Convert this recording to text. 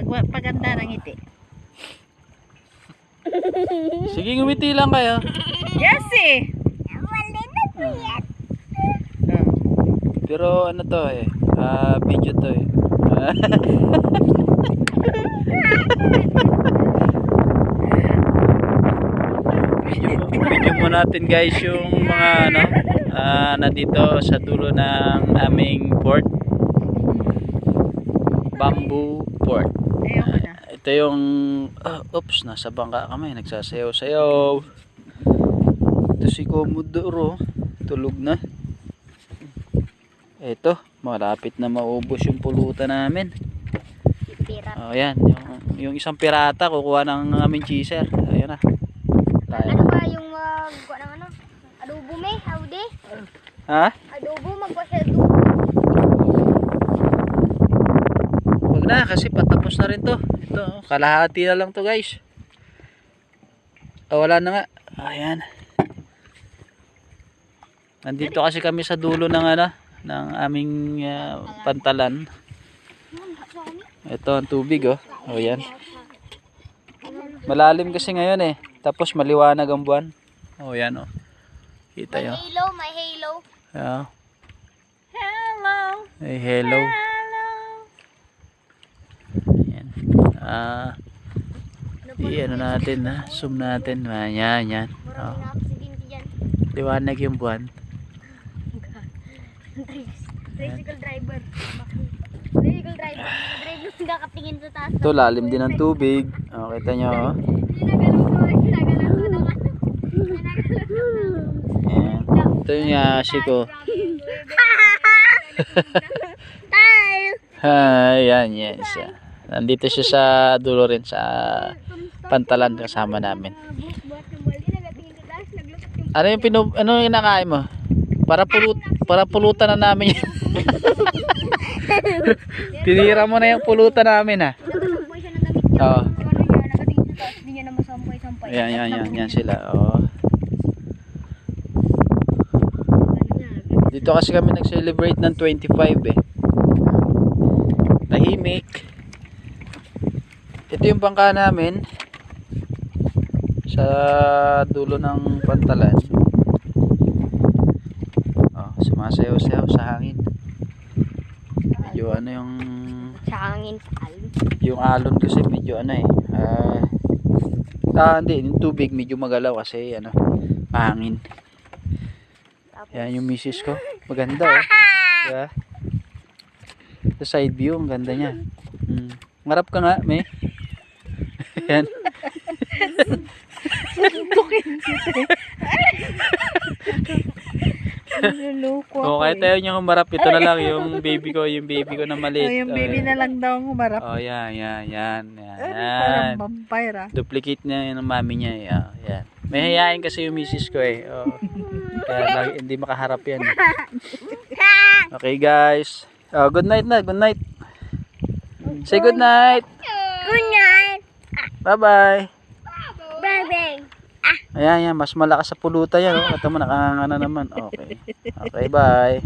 paganda ng ngiti. Sige, ngumiti lang kayo. Yes eh. Pero ano to eh, video to eh. Video mo natin guys yung mga ano, nandito sa dulo ng aming port. Bamboo Port. Ayoko na. Ito yung oops, nasa bangka kami, nagsasayaw-sayaw. Ito si Commodore, tulog na. Ito, malapit na maubos yung pulutan namin. Oh, yan, yung isang pirata kukuha ng aming cheeser. Ayun na. Ano ba yung magkuha ng ano? Adobo may? Howdy? Ha? Adobo, magkuha sa adobo. Huwag na kasi patapos na rin to. Ito, kalahati na lang to guys. Wala na nga. Ayan. Nandito kasi kami sa dulo ng ano, ng aming pantalan. Ito ang tubig oh. Oh yan. Malalim kasi ngayon eh. Tapos maliwanag ang buwan. Oh yan oh. Kita May yun. halo, may halo. Yeah. Hello. Hey, hello. Yan. Ano natin ha. Zoom natin. Yan, yan. Oh. Maraming aksidente dyan. Liwanag yung buwan. Tricycle driver. Tricycle driver. Driver yung kakatingin sa taas. Ito lalim din ang tubig. Oh, kita nyo oh. Ginagalaw ko naman. Yan. Ito yung yashi ko. Hi, yan, yan siya. Nandito siya sa dulo rin sa pantalan kasama namin. Ano yung ano yung nakain mo? Para pulutan na namin yan. Tinira mo na yung pulutan namin ha. Nakasampoy siya ng damit niya. Oo. Ano niya, nakatingin sa taas. Hindi niya na masampoy-sampay. Yan sila. Oh. Dito kasi kami nag-celebrate ng 25 eh. Tahimik. Ito yung bangka namin sa dulo ng pantalan. Oh, sumasayaw-sayaw sa hangin. Medyo ano yung Sa hangin sa alon. yung alon kasi medyo ano eh. Hindi, yung tubig medyo magalaw kasi ano, mahangin. Yan yung misis ko. Maganda oh. Yeah. Sa side view, ang ganda niya. Marap ka nga, May. Yan. Niluluko Kahit tayo niya humarap, ito na lang yung baby ko na maliit. yung baby na lang daw ang humarap. Oh, yan. Parang vampire ah. Duplicate niya yung mami niya. Yan. May hayain kasi yung misis ko eh. Oh. Kaya hindi makaharap yan. Okay guys. Good night na. Good night. Say good night. Good night. Bye-bye. Bye-bye. Ayan. Mas malakas sa pulutan yan. Ito mo, nakanganga na naman. Okay. Okay, bye.